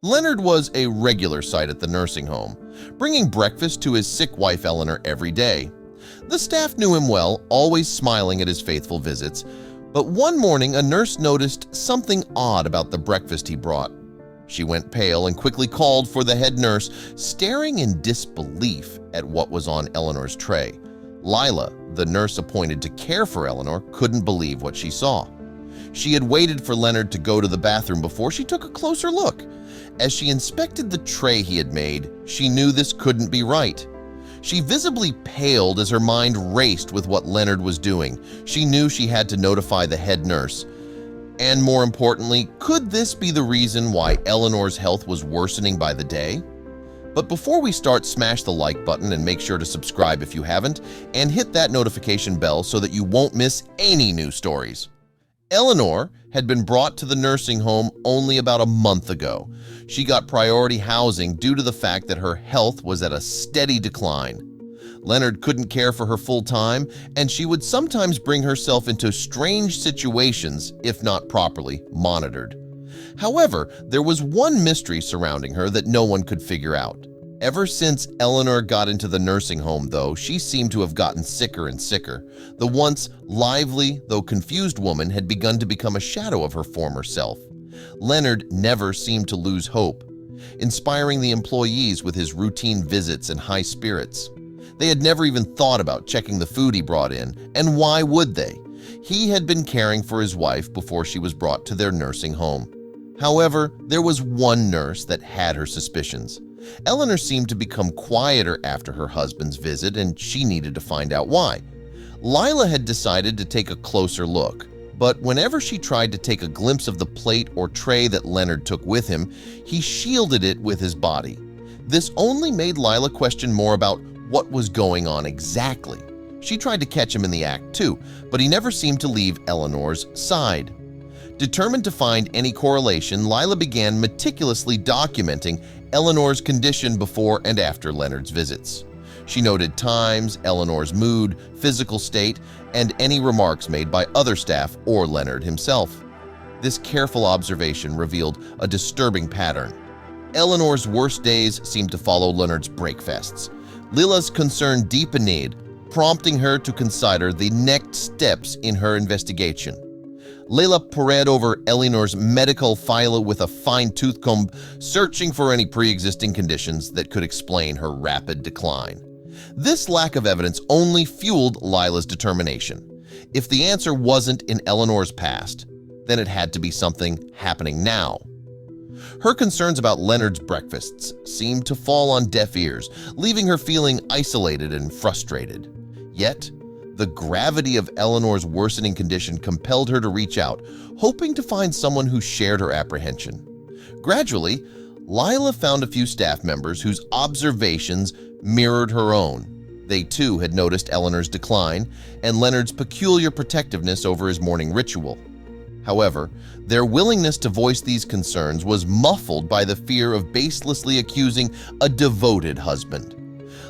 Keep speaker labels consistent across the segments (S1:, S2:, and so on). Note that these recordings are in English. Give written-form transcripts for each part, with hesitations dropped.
S1: Leonard was a regular sight at the nursing home, bringing breakfast to his sick wife Eleanor every day. The staff knew him well, always smiling at his faithful visits, but one morning a nurse noticed something odd about the breakfast he brought. She went pale and quickly called for the head nurse, staring in disbelief at what was on Eleanor's tray. Lila, the nurse appointed to care for Eleanor, couldn't believe what she saw. She had waited for Leonard to go to the bathroom before she took a closer look. As she inspected the tray he had made, she knew this couldn't be right. She visibly paled as her mind raced with what Leonard was doing. She knew she had to notify the head nurse. And more importantly, could this be the reason why Eleanor's health was worsening by the day? But before we start, smash the like button and make sure to subscribe if you haven't, and hit that notification bell so that you won't miss any new stories. Eleanor had been brought to the nursing home only about a month ago. She got priority housing due to the fact that her health was at a steady decline. Leonard couldn't care for her full time, and she would sometimes bring herself into strange situations if not properly monitored. However, there was one mystery surrounding her that no one could figure out. Ever since Eleanor got into the nursing home, though, she seemed to have gotten sicker and sicker. The once lively, though confused woman had begun to become a shadow of her former self. Leonard never seemed to lose hope, inspiring the employees with his routine visits and high spirits. They had never even thought about checking the food he brought in, and why would they? He had been caring for his wife before she was brought to their nursing home. However, there was one nurse that had her suspicions. Eleanor seemed to become quieter after her husband's visit, and she needed to find out why. Lila had decided to take a closer look, but whenever she tried to take a glimpse of the plate or tray that Leonard took with him, he shielded it with his body. This only made Lila question more about what was going on exactly. She tried to catch him in the act too, but he never seemed to leave Eleanor's side. Determined to find any correlation, Lila began meticulously documenting Eleanor's condition before and after Leonard's visits. She noted times, Eleanor's mood, physical state, and any remarks made by other staff or Leonard himself. This careful observation revealed a disturbing pattern. Eleanor's worst days seemed to follow Leonard's breakfasts. Lila's concern deepened, prompting her to consider the next steps in her investigation. Lila pored over Eleanor's medical file with a fine-tooth comb, searching for any pre-existing conditions that could explain her rapid decline. This lack of evidence only fueled Lila's determination. If the answer wasn't in Eleanor's past, then it had to be something happening now. Her concerns about Leonard's breakfasts seemed to fall on deaf ears, leaving her feeling isolated and frustrated. Yet, the gravity of Eleanor's worsening condition compelled her to reach out, hoping to find someone who shared her apprehension. Gradually, Lila found a few staff members whose observations mirrored her own. They too had noticed Eleanor's decline and Leonard's peculiar protectiveness over his morning ritual. However, their willingness to voice these concerns was muffled by the fear of baselessly accusing a devoted husband.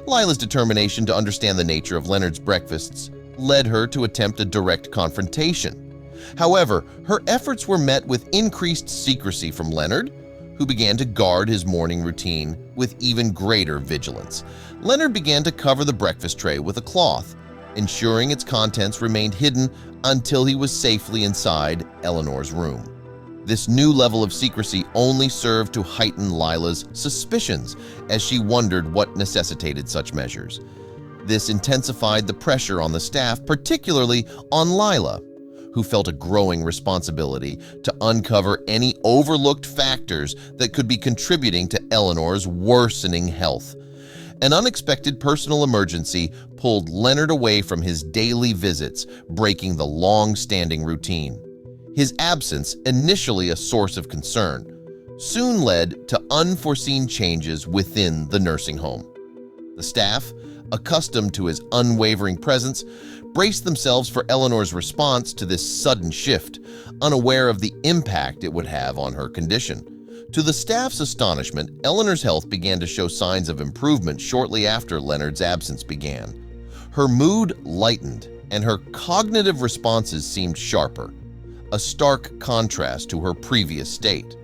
S1: Lila's determination to understand the nature of Leonard's breakfasts led her to attempt a direct confrontation. However, her efforts were met with increased secrecy from Leonard, who began to guard his morning routine with even greater vigilance. Leonard began to cover the breakfast tray with a cloth, ensuring its contents remained hidden until he was safely inside Eleanor's room. This new level of secrecy only served to heighten Lila's suspicions as she wondered what necessitated such measures. This intensified the pressure on the staff, particularly on Lila, who felt a growing responsibility to uncover any overlooked factors that could be contributing to Eleanor's worsening health. An unexpected personal emergency pulled Leonard away from his daily visits, breaking the long-standing routine. His absence, initially a source of concern, soon led to unforeseen changes within the nursing home. The staff, accustomed to his unwavering presence, braced themselves for Eleanor's response to this sudden shift, unaware of the impact it would have on her condition. To the staff's astonishment, Eleanor's health began to show signs of improvement shortly after Leonard's absence began. Her mood lightened, and her cognitive responses seemed sharper, a stark contrast to her previous state.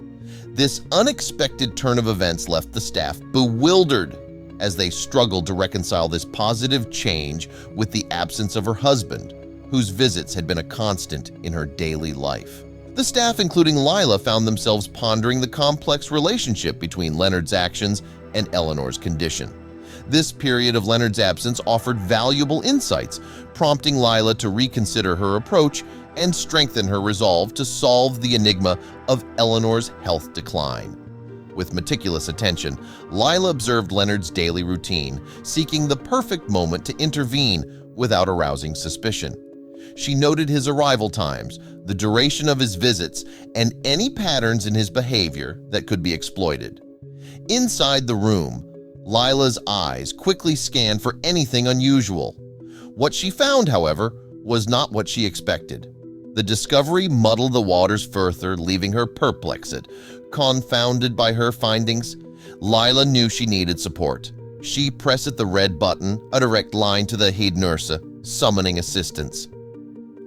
S1: This unexpected turn of events left the staff bewildered as they struggled to reconcile this positive change with the absence of her husband, whose visits had been a constant in her daily life. The staff, including Lila, found themselves pondering the complex relationship between Leonard's actions and Eleanor's condition. This period of Leonard's absence offered valuable insights, prompting Lila to reconsider her approach and strengthen her resolve to solve the enigma of Eleanor's health decline. With meticulous attention, Lila observed Leonard's daily routine, seeking the perfect moment to intervene without arousing suspicion. She noted his arrival times, the duration of his visits, and any patterns in his behavior that could be exploited. Inside the room, Lila's eyes quickly scanned for anything unusual. What she found, however, was not what she expected. The discovery muddled the waters further, leaving her perplexed. Confounded by her findings, Lila knew she needed support. She pressed the red button, a direct line to the head nurse, summoning assistance.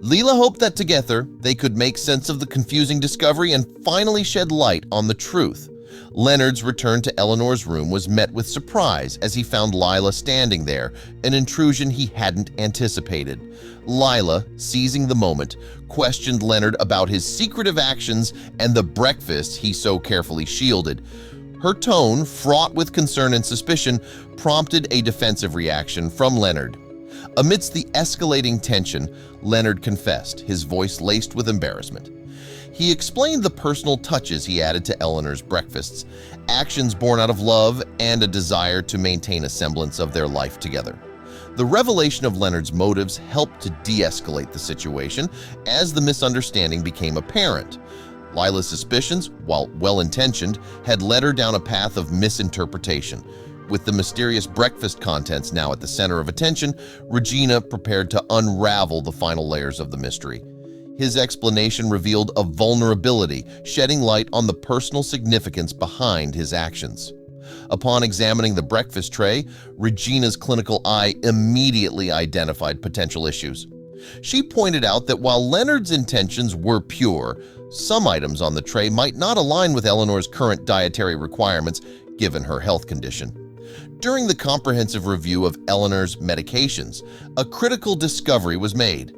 S1: Lila hoped that together they could make sense of the confusing discovery and finally shed light on the truth. Leonard's return to Eleanor's room was met with surprise as he found Lila standing there, an intrusion he hadn't anticipated. Lila, seizing the moment, questioned Leonard about his secretive actions and the breakfast he so carefully shielded. Her tone, fraught with concern and suspicion, prompted a defensive reaction from Leonard. Amidst the escalating tension, Leonard confessed, his voice laced with embarrassment. He explained the personal touches he added to Eleanor's breakfasts, actions born out of love and a desire to maintain a semblance of their life together. The revelation of Leonard's motives helped to de-escalate the situation as the misunderstanding became apparent. Lila's suspicions, while well-intentioned, had led her down a path of misinterpretation. With the mysterious breakfast contents now at the center of attention, Regina prepared to unravel the final layers of the mystery. His explanation revealed a vulnerability, shedding light on the personal significance behind his actions. Upon examining the breakfast tray, Regina's clinical eye immediately identified potential issues. She pointed out that while Leonard's intentions were pure, some items on the tray might not align with Eleanor's current dietary requirements given her health condition. During the comprehensive review of Eleanor's medications, a critical discovery was made.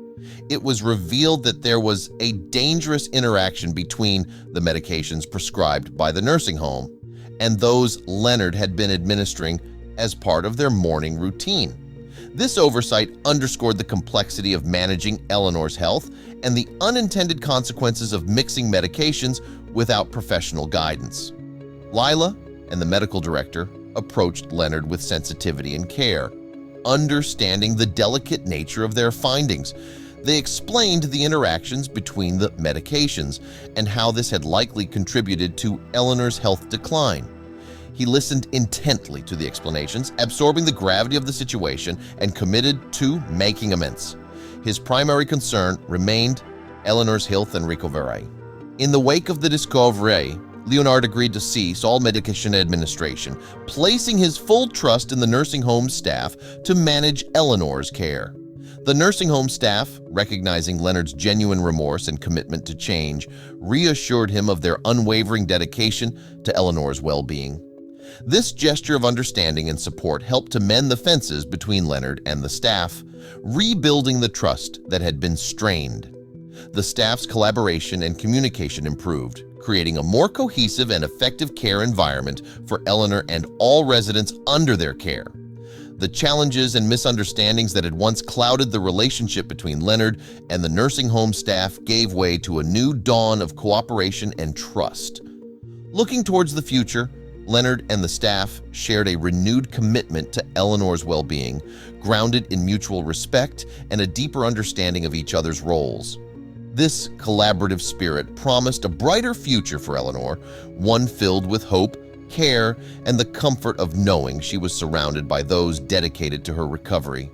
S1: It was revealed that there was a dangerous interaction between the medications prescribed by the nursing home and those Leonard had been administering as part of their morning routine. This oversight underscored the complexity of managing Eleanor's health and the unintended consequences of mixing medications without professional guidance. Lila and the medical director approached Leonard with sensitivity and care, understanding the delicate nature of their findings. They explained the interactions between the medications and how this had likely contributed to Eleanor's health decline. He listened intently to the explanations, absorbing the gravity of the situation and committed to making amends. His primary concern remained Eleanor's health and recovery. In the wake of the discovery, Leonard agreed to cease all medication administration, placing his full trust in the nursing home staff to manage Eleanor's care. The nursing home staff, recognizing Leonard's genuine remorse and commitment to change, reassured him of their unwavering dedication to Eleanor's well-being. This gesture of understanding and support helped to mend the fences between Leonard and the staff, rebuilding the trust that had been strained. The staff's collaboration and communication improved, creating a more cohesive and effective care environment for Eleanor and all residents under their care. The challenges and misunderstandings that had once clouded the relationship between Leonard and the nursing home staff gave way to a new dawn of cooperation and trust. Looking towards the future, Leonard and the staff shared a renewed commitment to Eleanor's well-being, grounded in mutual respect and a deeper understanding of each other's roles. This collaborative spirit promised a brighter future for Eleanor, one filled with hope, care, and the comfort of knowing she was surrounded by those dedicated to her recovery.